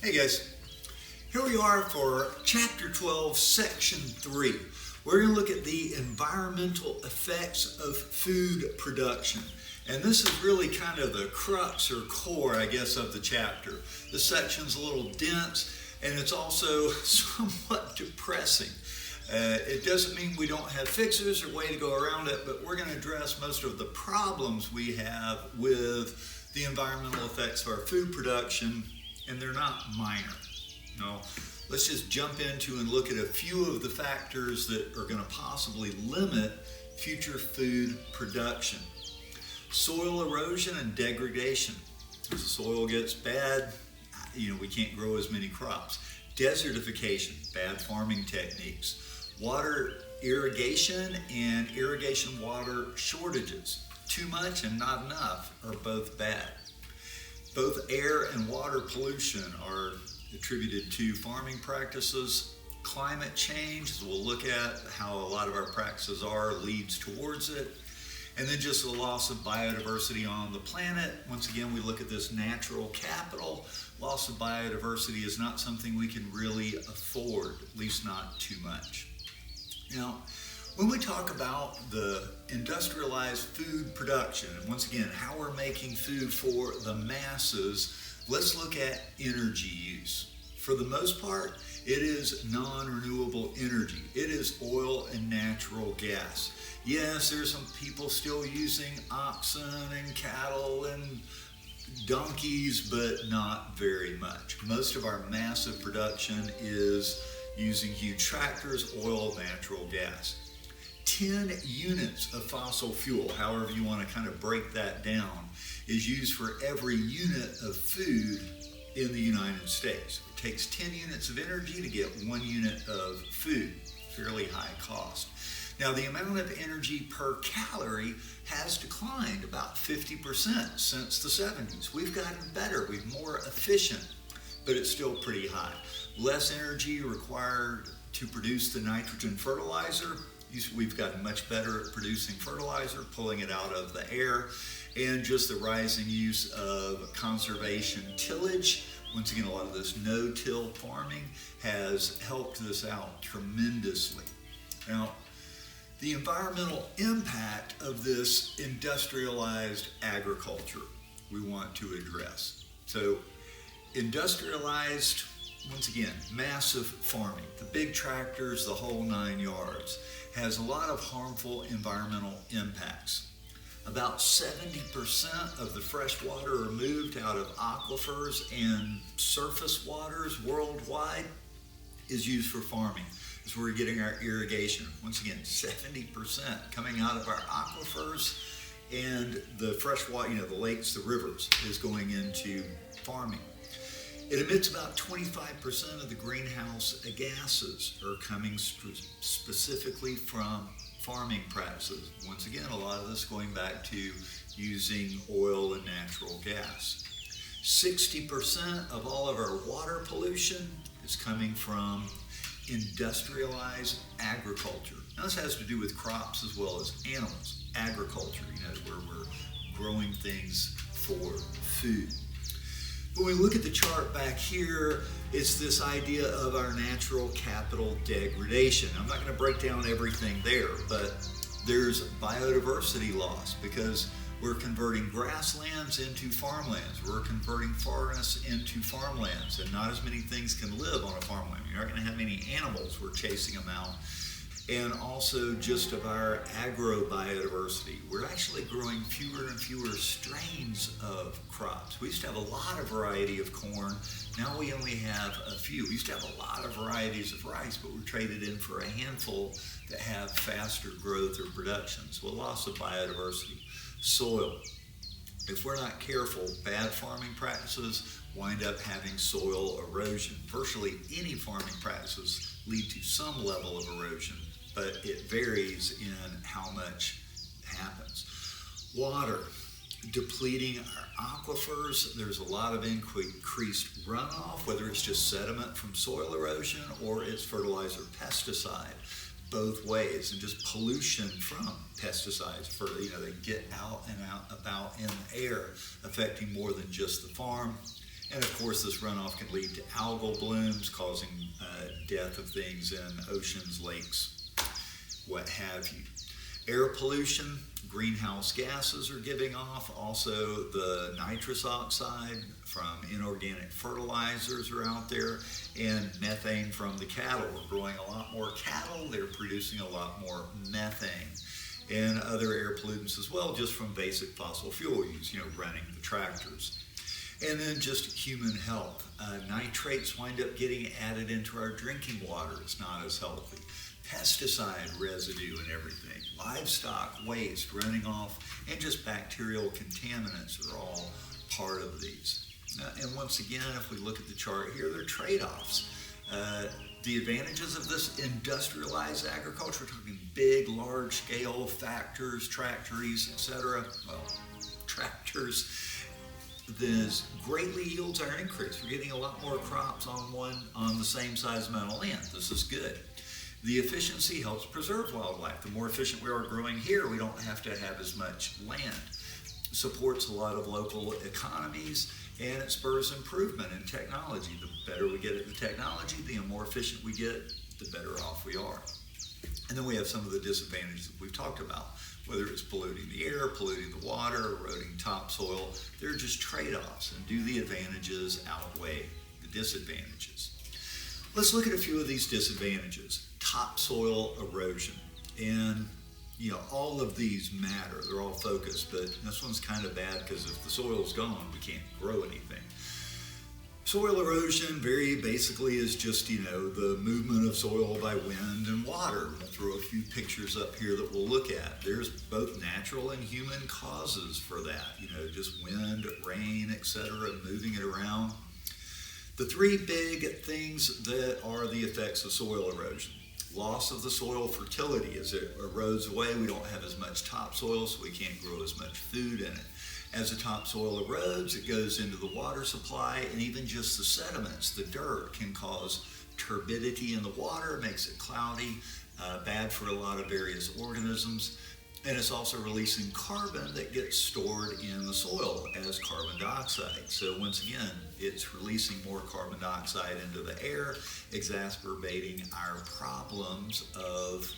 Hey guys, here we are for Chapter 12, Section 3. We're going to look at the environmental effects of food production. And this is really kind of the crux or core, I guess, of the chapter. This section's a little dense and it's also somewhat depressing. It doesn't mean we don't have fixes or way to go around it, but we're going to address most of the problems we have with the environmental effects of our food production, and they're not minor. No, let's just jump into and look at a few of the factors that are going to possibly limit future food production. Soil erosion and degradation. As the soil gets bad, we can't grow as many crops. Desertification, bad farming techniques. Water irrigation and irrigation water shortages. Too much and not enough are both bad. Both air and water pollution are attributed to farming practices. Climate change, as we'll look at how a lot of our practices are, leads towards it. And then just the loss of biodiversity on the planet. Once again, we look at this natural capital. Loss of biodiversity is not something we can really afford, at least not too much. Now, when we talk about the industrialized food production, and once again, how we're making food for the masses, let's look at energy use. For the most part, it is non-renewable energy. It is oil and natural gas. Yes, there's some people still using oxen and cattle and donkeys, but not very much. Most of our massive production is using huge tractors, oil, natural gas. 10 units of fossil fuel, however you want to kind of break that down, is used for every unit of food in the United States. It takes 10 units of energy to get 1 unit of food, fairly high cost. Now, the amount of energy per calorie has declined about 50% since the 70s. We've gotten better, we're more efficient, but it's still pretty high. Less energy required to produce the nitrogen fertilizer. We've gotten much better at producing fertilizer, pulling it out of the air, and just the rising use of conservation tillage. Once again, a lot of this no-till farming has helped this out tremendously. Now, the environmental impact of this industrialized agriculture we want to address. So, industrialized, once again, massive farming, the big tractors, the whole 9 yards, has a lot of harmful environmental impacts. About 70% of the fresh water removed out of aquifers and surface waters worldwide is used for farming. That's where we're getting our irrigation. Once again, 70% coming out of our aquifers, and the fresh water, the lakes, the rivers, is going into farming. It emits about 25% of the greenhouse gases are coming specifically from farming practices. Once again, a lot of this going back to using oil and natural gas. 60% of all of our water pollution is coming from industrialized agriculture. Now, this has to do with crops as well as animals. Agriculture, where we're growing things for food. When we look at the chart back here, it's this idea of our natural capital degradation. I'm not going to break down everything there, but there's biodiversity loss because we're converting grasslands into farmlands. We're converting forests into farmlands, and not as many things can live on a farmland. You're not going to have many animals. We're chasing them out. And also just of our agrobiodiversity. We're actually growing fewer and fewer strains of crops. We used to have a lot of variety of corn. Now we only have a few. We used to have a lot of varieties of rice, but we're traded in for a handful that have faster growth or production. So a loss of biodiversity. Soil. If we're not careful, bad farming practices wind up having soil erosion. Virtually any farming practices lead to some level of erosion, but it varies in how much happens. Water, depleting our aquifers. There's a lot of increased runoff, whether it's just sediment from soil erosion or it's fertilizer pesticide, both ways, and just pollution from pesticides. They get out and about in the air, affecting more than just the farm. And of course, this runoff can lead to algal blooms, causing death of things in oceans, lakes, what have you. Air pollution, greenhouse gases are giving off. Also, the nitrous oxide from inorganic fertilizers are out there, and methane from the cattle. We're growing a lot more cattle, they're producing a lot more methane. And other air pollutants as well, just from basic fossil fuel use, running the tractors. And then just human health. Nitrates wind up getting added into our drinking water. It's not as healthy. Pesticide residue and everything. Livestock waste running off, and just bacterial contaminants are all part of these. And once again, if we look at the chart here, there are trade-offs. The advantages of this industrialized agriculture, we're talking big, large-scale factors, tractories, etc. Well, tractors. This greatly yields our increase. We're getting a lot more crops on the same size amount of land. This is good. The efficiency helps preserve wildlife. The more efficient we are growing here, we don't have to have as much land. It supports a lot of local economies, and it spurs improvement in technology. The better we get at the technology, the more efficient we get, the better off we are. And then we have some of the disadvantages that we've talked about, whether it's polluting the air, polluting the water, eroding topsoil. They're just trade-offs, and do the advantages outweigh the disadvantages? Let's look at a few of these disadvantages. Topsoil erosion. And all of these matter. They're all focused, but this one's kind of bad because if the soil's gone, we can't grow anything. Soil erosion very basically is just, the movement of soil by wind and water. We'll throw a few pictures up here that we'll look at. There's both natural and human causes for that, just wind, rain, etc., moving it around. The three big things that are the effects of soil erosion. Loss of the soil fertility. As it erodes away, we don't have as much topsoil, so we can't grow as much food in it. As the topsoil erodes, it goes into the water supply, and even just the sediments, the dirt, can cause turbidity in the water, makes it cloudy, bad for a lot of various organisms. And it's also releasing carbon that gets stored in the soil as carbon dioxide. So once again, it's releasing more carbon dioxide into the air, exacerbating our problems of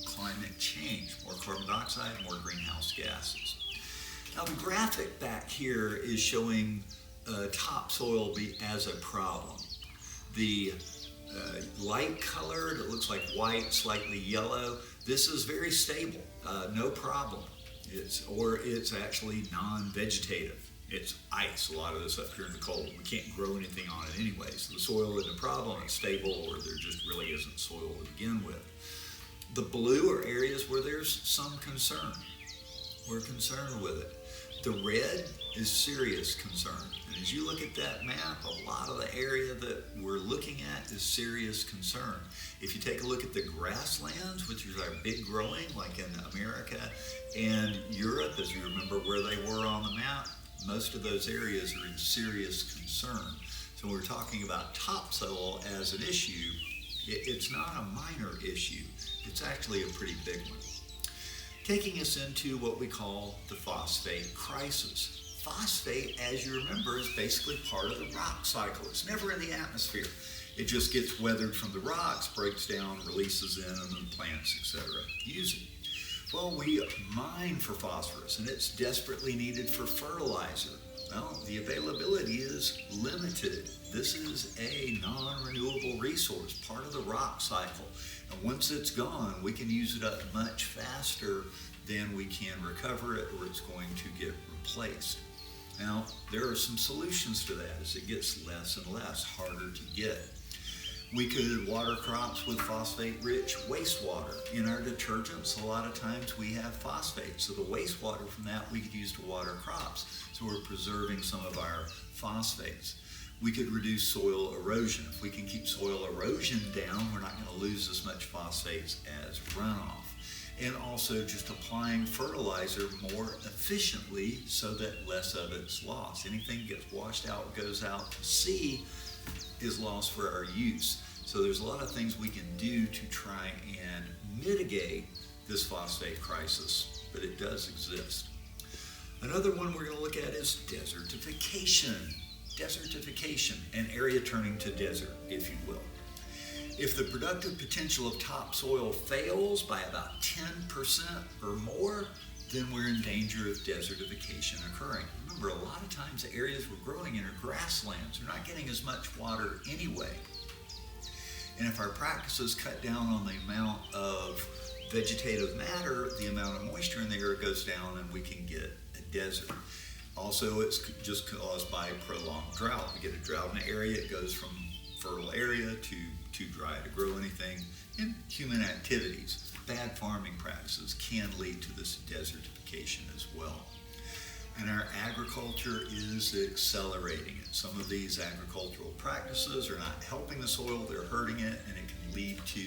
climate change. More carbon dioxide, more greenhouse gases. Now the graphic back here is showing topsoil as a problem. The light colored, it looks like white, slightly yellow. This is very stable, no problem. It's actually non-vegetative. It's ice, a lot of this up here in the cold. We can't grow anything on it anyway. So the soil isn't a problem, it's stable, or there just really isn't soil to begin with. The blue are areas where there's some concern. We're concerned with it. The red is serious concern. And as you look at that map, a lot of the area that we're looking at is serious concern. If you take a look at the grasslands, which are big growing, like in America and Europe, as you remember where they were on the map, most of those areas are in serious concern. So when we're talking about topsoil as an issue, it's not a minor issue. It's actually a pretty big one. Taking us into what we call the phosphate crisis. Phosphate, as you remember, is basically part of the rock cycle. It's never in the atmosphere. It just gets weathered from the rocks, breaks down, releases in, and then plants, etc. use it. Well, we mine for phosphorus, and it's desperately needed for fertilizer. Well, the availability is limited. This is a non-renewable resource, part of the rock cycle. And once it's gone, we can use it up much faster than we can recover it, or it's going to get replaced. Now, there are some solutions to that as it gets less and less, harder to get. We could water crops with phosphate-rich wastewater. In our detergents, a lot of times we have phosphate, so the wastewater from that we could use to water crops. So we're preserving some of our phosphates. We could reduce soil erosion. If we can keep soil erosion down, we're not going to lose as much phosphates as runoff. And also just applying fertilizer more efficiently so that less of it's lost. Anything gets washed out, goes out to sea, is lost for our use. So there's a lot of things we can do to try and mitigate this phosphate crisis, but it does exist. Another one we're going to look at is desertification. desertification, an area turning to desert, if you will. If the productive potential of topsoil fails by about 10% or more, then we're in danger of desertification occurring. Remember, a lot of times the areas we're growing in are grasslands. They're not getting as much water anyway. And if our practices cut down on the amount of vegetative matter, the amount of moisture in the air goes down and we can get a desert. Also, it's just caused by prolonged drought. We get a drought in an area, it goes from fertile area to too dry to grow anything. And human activities, bad farming practices can lead to this desertification as well. And our agriculture is accelerating it. Some of these agricultural practices are not helping the soil, they're hurting it, and it can lead to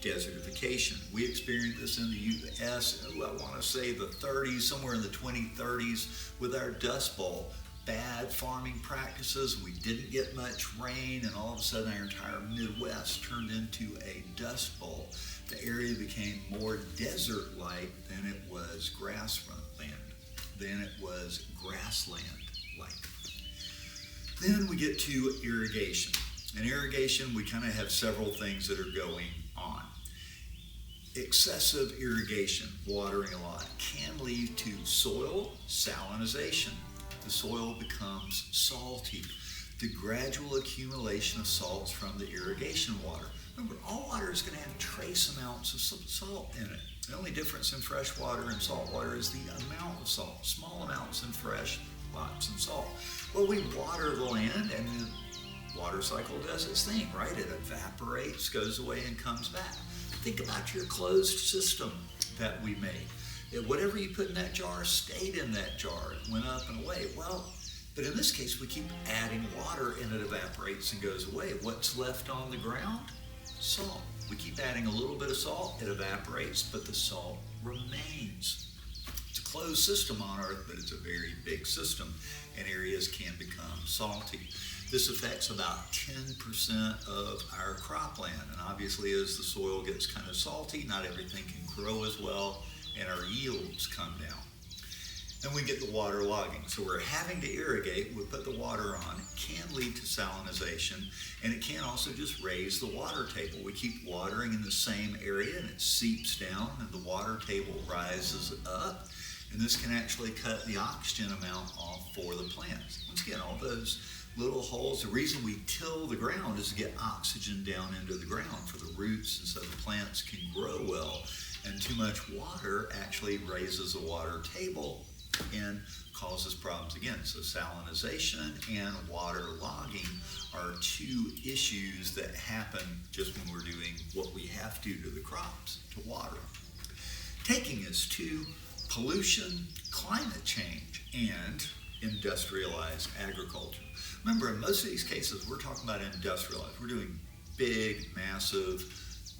desertification. We experienced this in the U.S., I want to say the 30s, somewhere in the 2030s, with our Dust Bowl. Bad farming practices, we didn't get much rain, and all of a sudden our entire Midwest turned into a Dust Bowl. The area became more desert-like than it was grassland. Then it was grassland-like. Then we get to irrigation. In irrigation, we kind of have several things that are going on. Excessive irrigation, watering a lot, can lead to soil salinization. The soil becomes salty. The gradual accumulation of salts from the irrigation water. Remember, all water is going to have trace amounts of salt in it. The only difference in fresh water and salt water is the amount of salt. Small amounts in fresh, lots in salt. Well, we water the land and the water cycle does its thing, right? It evaporates, goes away, and comes back. Think about your closed system that we made. Whatever you put in that jar stayed in that jar. It went up and away. Well, but in this case, we keep adding water and it evaporates and goes away. What's left on the ground? Salt. We keep adding a little bit of salt, it evaporates, but the salt remains. It's a closed system on Earth, but it's a very big system, and areas can become salty. This affects about 10% of our cropland, and obviously as the soil gets kind of salty, not everything can grow as well, and our yields come down. Then we get the water logging. So we're having to irrigate, we put the water on, it can lead to salinization, and it can also just raise the water table. We keep watering in the same area and it seeps down and the water table rises up, and this can actually cut the oxygen amount off for the plants. Once again, all those little holes, the reason we till the ground is to get oxygen down into the ground for the roots and so the plants can grow well, and too much water actually raises the water table and causes problems again. So salinization and water logging are two issues that happen just when we're doing what we have to the crops to water. Taking us to pollution, climate change, and industrialized agriculture. Remember, in most of these cases, we're talking about industrialized. We're doing big, massive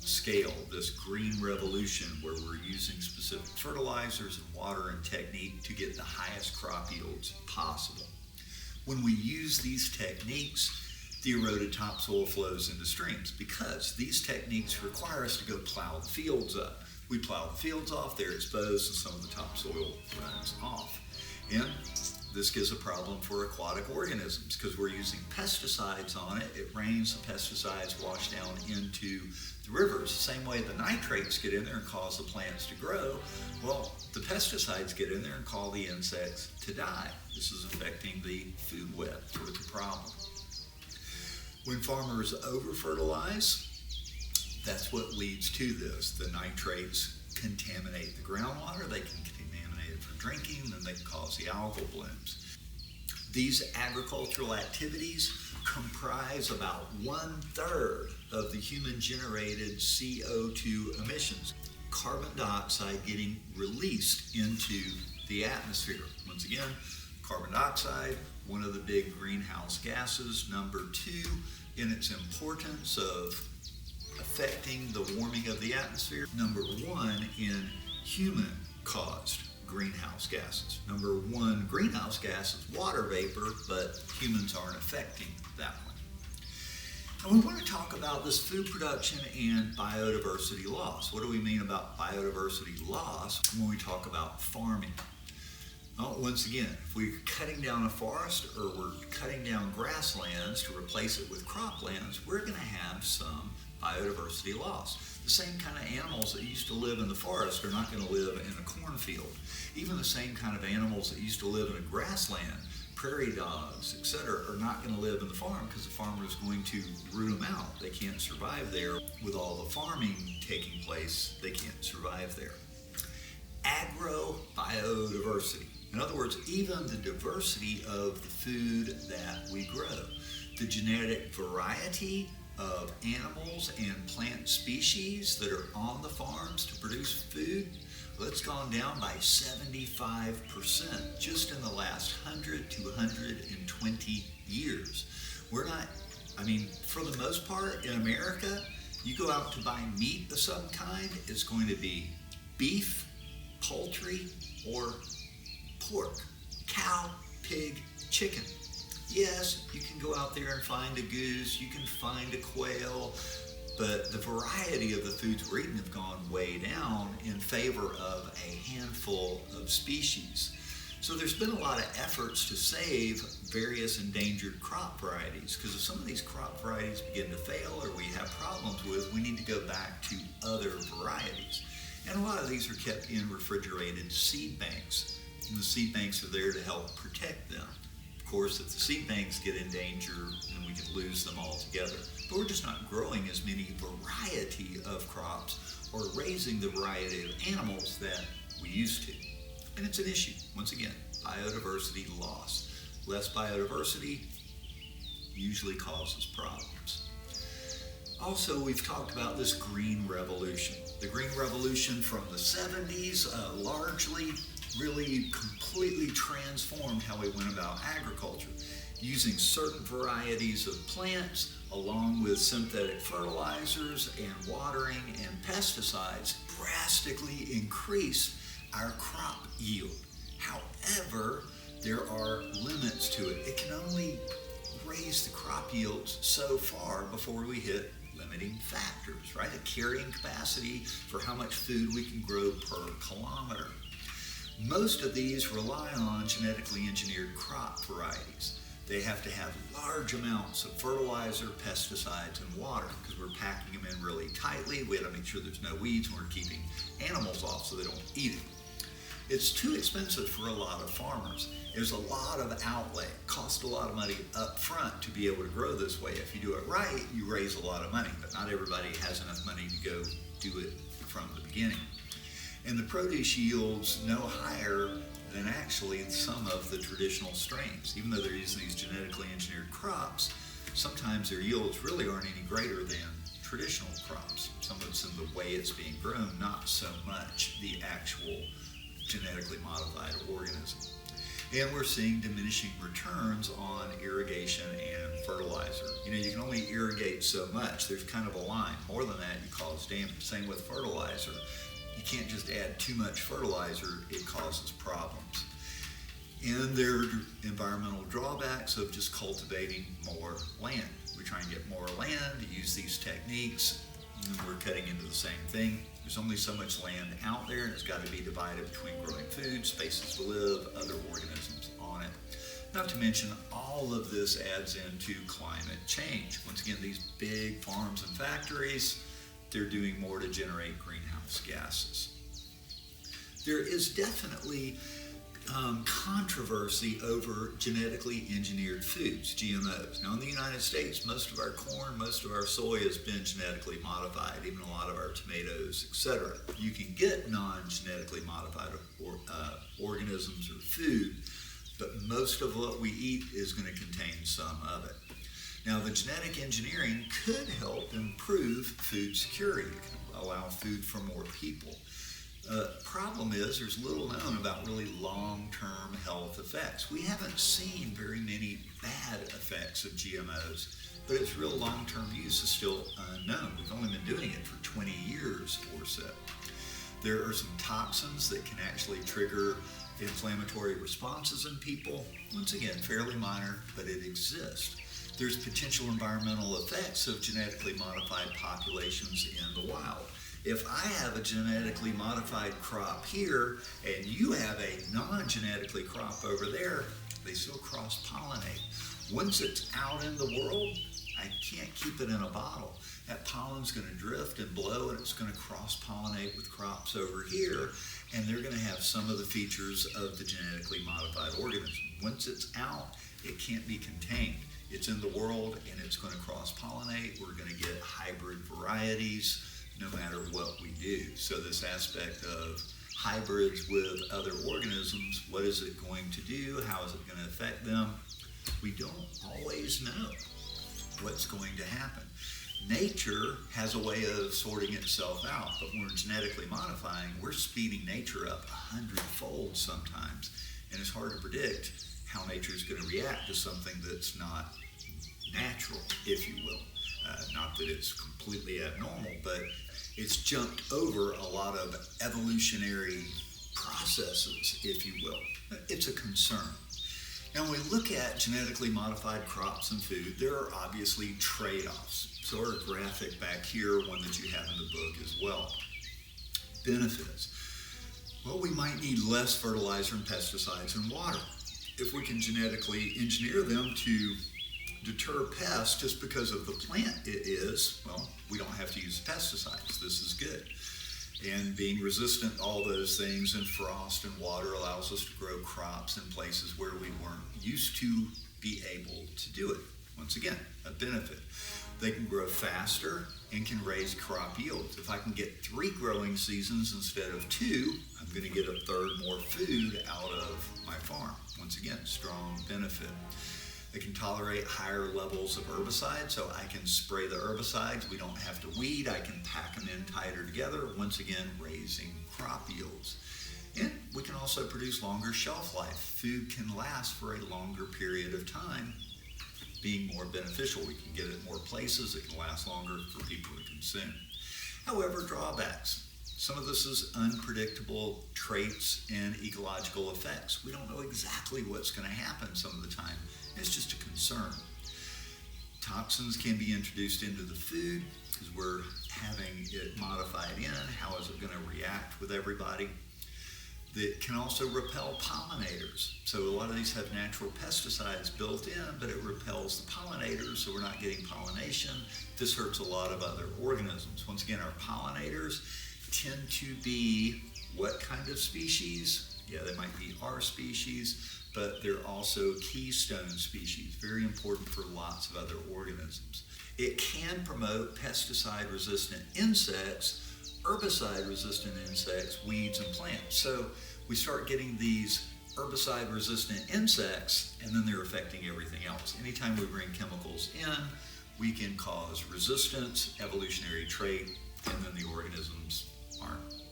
scale, this green revolution where we're using specific fertilizers and water and technique to get the highest crop yields possible. When we use these techniques, the eroded topsoil flows into streams because these techniques require us to go plow the fields up. We plow the fields off, they're exposed, and some of the topsoil runs off. And this gives a problem for aquatic organisms because we're using pesticides on it. It rains, the pesticides wash down into the rivers. The same way the nitrates get in there and cause the plants to grow, well, the pesticides get in there and cause the insects to die. This is affecting the food web, so it's a problem. When farmers over-fertilize, that's what leads to this. The nitrates contaminate the groundwater, they can contaminate it for drinking, and they can cause the algal blooms. These agricultural activities comprise about 1/3 of the human-generated CO2 emissions. Carbon dioxide getting released into the atmosphere. Once again, carbon dioxide, one of the big greenhouse gases. Number 2 in its importance of affecting the warming of the atmosphere. Number 1 in human-caused greenhouse gases. Number 1 greenhouse gas is water vapor, but humans aren't affecting that one. And we want to talk about this food production and biodiversity loss. What do we mean about biodiversity loss when we talk about farming? Once again, if we're cutting down a forest or we're cutting down grasslands to replace it with croplands, we're going to have some biodiversity loss. The same kind of animals that used to live in the forest are not going to live in a cornfield. Even the same kind of animals that used to live in a grassland, prairie dogs, etc., are not going to live in the farm because the farmer is going to root them out. They can't survive there. With all the farming taking place, they can't survive there. Agrobiodiversity. In other words, even the diversity of the food that we grow. The genetic variety of animals and plant species that are on the farms to produce food, well, it's gone down by 75% just in the last 100 to 120 years. For the most part in America, you go out to buy meat of some kind, it's going to be beef, poultry, or pork, cow, pig, chicken. Yes, you can go out there and find a goose, you can find a quail, but the variety of the foods we're eating have gone way down in favor of a handful of species. So there's been a lot of efforts to save various endangered crop varieties, because if some of these crop varieties begin to fail or we have problems with, we need to go back to other varieties. And a lot of these are kept in refrigerated seed banks. And the seed banks are there to help protect them. Of course, if the seed banks get in danger, then we can lose them altogether. But we're just not growing as many variety of crops or raising the variety of animals that we used to. And it's an issue. Once again, biodiversity loss. Less biodiversity usually causes problems. Also, we've talked about this green revolution. The green revolution from the 70s largely really completely transformed how we went about agriculture, using certain varieties of plants along with synthetic fertilizers and watering and pesticides drastically increased our crop yield. However, there are limits to it. It can only raise the crop yields so far before we hit limiting factors, right? A carrying capacity for how much food we can grow per kilometer. Most of these rely on genetically engineered crop varieties. They have to have large amounts of fertilizer, pesticides, and water because we're packing them in really tightly. We have to make sure there's no weeds and we're keeping animals off so they don't eat it. It's too expensive for a lot of farmers. There's a lot of outlay. It costs a lot of money up front to be able to grow this way. If you do it right, you raise a lot of money, but not everybody has enough money to go do it from the beginning. And the produce yields no higher than actually some of the traditional strains. Even though they're using these genetically engineered crops, sometimes their yields really aren't any greater than traditional crops. Some of it's in the way it's being grown, not so much the actual genetically modified organism. And we're seeing diminishing returns on irrigation and fertilizer. You can only irrigate so much. There's kind of a line. More than that, you cause damage. Same with fertilizer. You can't just add too much fertilizer, it causes problems. And there are environmental drawbacks of just cultivating more land. We try and get more land, use these techniques, and we're cutting into the same thing. There's only so much land out there, and it's got to be divided between growing food, spaces to live, other organisms on it. Not to mention, all of this adds into climate change. Once again, these big farms and factories, they're doing more to generate greenhouse gases. There is definitely controversy over genetically engineered foods, GMOs. Now in the United States, most of our corn, most of our soy has been genetically modified, even a lot of our tomatoes, etc. You can get non-genetically modified organisms or food, but most of what we eat is going to contain some of it. Now, the genetic engineering could help improve food security. It can allow food for more people. Problem is, there's little known about really long-term health effects. We haven't seen very many bad effects of GMOs, but its real long-term use is still unknown. We've only been doing it for 20 years or so. There are some toxins that can actually trigger inflammatory responses in people. Once again, fairly minor, but it exists. There's potential environmental effects of genetically modified populations in the wild. If I have a genetically modified crop here and you have a non-genetically crop over there, they still cross-pollinate. Once it's out in the world, I can't keep it in a bottle. That pollen's going to drift and blow, and it's going to cross-pollinate with crops over here, and they're going to have some of the features of the genetically modified organism. Once it's out, it can't be contained. It's in the world, and it's going to cross-pollinate. We're going to get hybrid varieties no matter what we do. So this aspect of hybrids with other organisms, what is it going to do? How is it going to affect them? We don't always know what's going to happen. Nature has a way of sorting itself out, but when we're genetically modifying, we're speeding nature up 100-fold sometimes, and it's hard to predict how nature is going to react to something that's not natural, if you will. Not that it's completely abnormal, but it's jumped over a lot of evolutionary processes, if you will. It's a concern. Now, when we look at genetically modified crops and food, there are obviously trade-offs. So our graphic back here, one that you have in the book as well. Benefits. Well, we might need less fertilizer and pesticides and water. If we can genetically engineer them to deter pests just because of the plant it is, well, we don't have to use pesticides. This is good. And being resistant to all those things, and frost and water allows us to grow crops in places where we weren't used to be able to do it. Once again, a benefit. They can grow faster and can raise crop yields. If I can get 3 growing seasons instead of 2, I'm going to get a third more food out of my farm. Once again, strong benefit. They can tolerate higher levels of herbicide, so I can spray the herbicides. We don't have to weed. I can pack them in tighter together, once again, raising crop yields. And we can also produce longer shelf life. Food can last for a longer period of time, being more beneficial. We can get it in more places. It can last longer for people to consume. However, drawbacks. Some of this is unpredictable traits and ecological effects. We don't know exactly what's going to happen some of the time. It's just a concern. Toxins can be introduced into the food because we're having it modified in. How is it going to react with everybody? That can also repel pollinators. So a lot of these have natural pesticides built in, but it repels the pollinators, so we're not getting pollination. This hurts a lot of other organisms. Once again, our pollinators tend to be what kind of species? Yeah, they might be our species, but they're also keystone species, very important for lots of other organisms. It can promote pesticide-resistant insects, herbicide-resistant insects, weeds, and plants. So we start getting these herbicide-resistant insects, and then they're affecting everything else. Anytime we bring chemicals in, we can cause resistance, evolutionary trait, and then the organisms aren't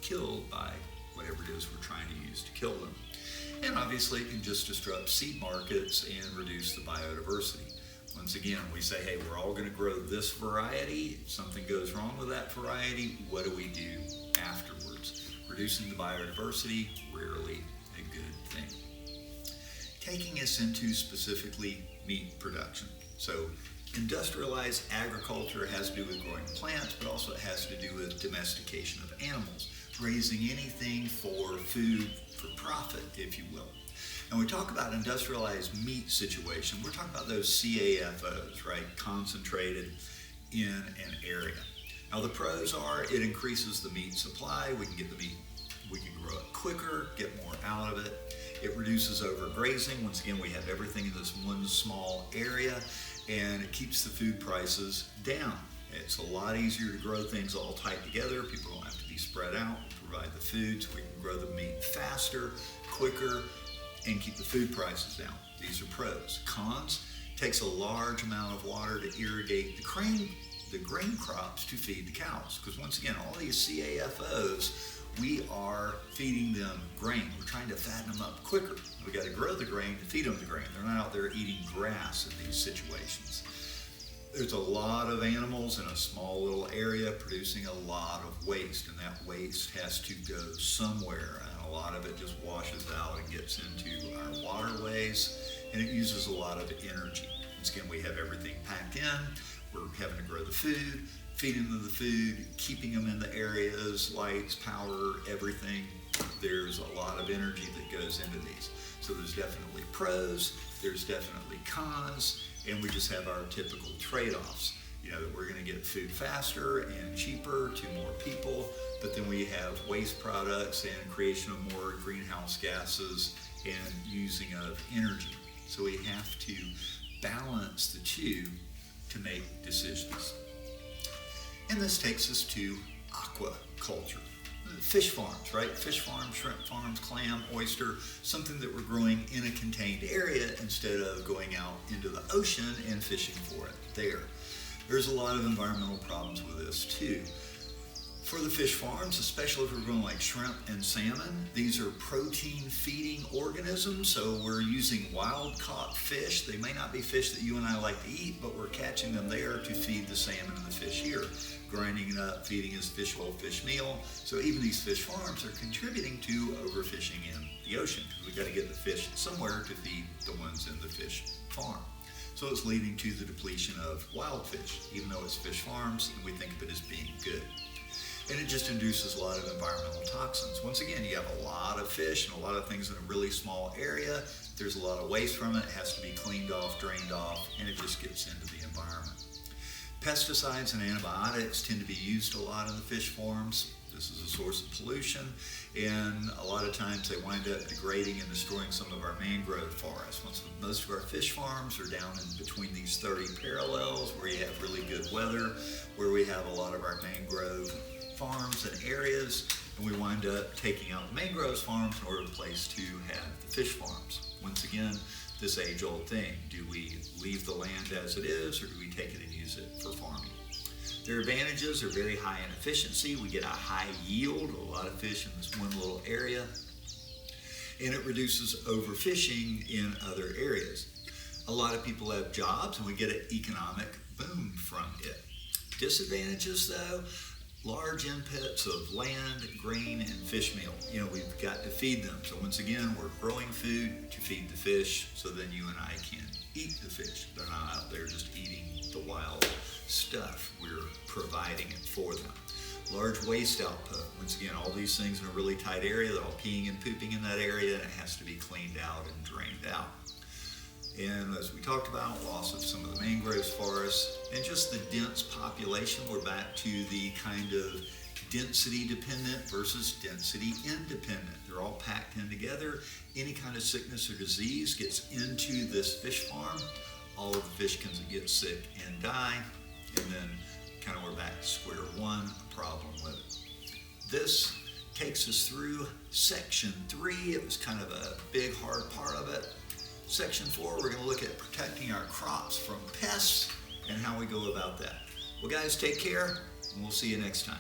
killed by whatever it is we're trying to use to kill them. And obviously it can just disrupt seed markets and reduce the biodiversity. Once again, we say, hey, we're all going to grow this variety. If something goes wrong with that variety, what do we do afterwards? Reducing the biodiversity, rarely a good thing. Taking us into specifically meat production. So industrialized agriculture has to do with growing plants, but also it has to do with domestication of animals, raising anything for food, for profit, if you will. And we talk about industrialized meat situation, we're talking about those CAFOs, right? Concentrated in an area. Now the pros are it increases the meat supply, we can get the meat, we can grow it quicker, get more out of it. It reduces overgrazing. Once again, we have everything in this one small area, and it keeps the food prices down. It's a lot easier to grow things all tight together. People don't have to be spread out. We provide the food so we can grow the meat faster, quicker, and keep the food prices down. These are pros. Cons, takes a large amount of water to irrigate the grain crops to feed the cows. Because once again, all these CAFOs, we are feeding them grain. We're trying to fatten them up quicker. We got to grow the grain to feed them the grain. They're not out there eating grass in these situations. There's a lot of animals in a small little area producing a lot of waste, and that waste has to go somewhere, and a lot of it just washes out and gets into our waterways, and it uses a lot of energy. Once again, we have everything packed in. We're having to grow the food, feeding them the food, keeping them in the areas, lights, power, everything. There's a lot of energy that goes into these. So there's definitely pros, there's definitely cons, and we just have our typical trade-offs. You know, that we're going to get food faster and cheaper to more people, but then we have waste products and creation of more greenhouse gases and using of energy. So we have to balance the two to make decisions. And this takes us to aquaculture. Fish farms, right? Fish farms, shrimp farms, clam, oyster, something that we're growing in a contained area instead of going out into the ocean and fishing for it there. There's a lot of environmental problems with this too. For the fish farms, especially if we're growing like shrimp and salmon, these are protein feeding organisms, so we're using wild caught fish. They may not be fish that you and I like to eat, but we're catching them there to feed the salmon and the fish here, grinding it up, feeding as fish oil, fish meal. So even these fish farms are contributing to overfishing in the ocean, because we've got to get the fish somewhere to feed the ones in the fish farm. So it's leading to the depletion of wild fish, even though it's fish farms and we think of it as being good. And it just induces a lot of environmental toxins. Once again, you have a lot of fish and a lot of things in a really small area. There's a lot of waste from it. It has to be cleaned off, drained off, and it just gets into the environment. Pesticides and antibiotics tend to be used a lot in the fish farms. This is a source of pollution, and a lot of times they wind up degrading and destroying some of our mangrove forests. Most of our fish farms are down in between these 30 parallels where you have really good weather, where we have a lot of our mangrove farms and areas, and we wind up taking out the mangrove farms in order to place to have the fish farms. Once again, this age-old thing, do we leave the land as it is, or do we take it and use it for farming? Their advantages are very high in efficiency. We get a high yield, a lot of fish in this one little area, and it reduces overfishing in other areas. A lot of people have jobs, and we get an economic boom from it. Disadvantages, though, large inputs of land, grain, and fish meal. You know, we've got to feed them. So once again, we're growing food to feed the fish, so then you and I can eat the fish. They're not out there just eating the wild stuff. We're providing it for them. Large waste output. Once again, all these things in a really tight area, they're all peeing and pooping in that area, and it has to be cleaned out and drained out. And as we talked about, loss of some of the mangroves forests, and just the dense population. We're back to the kind of density dependent versus density independent. They're all packed in together. Any kind of sickness or disease gets into this fish farm, all of the fish can get sick and die, and then kind of we're back to square one, a problem with it. This takes us through section 3. It was kind of a big, hard part of it. Section 4, we're going to look at protecting our crops from pests and how we go about that. Well, guys, take care, and we'll see you next time.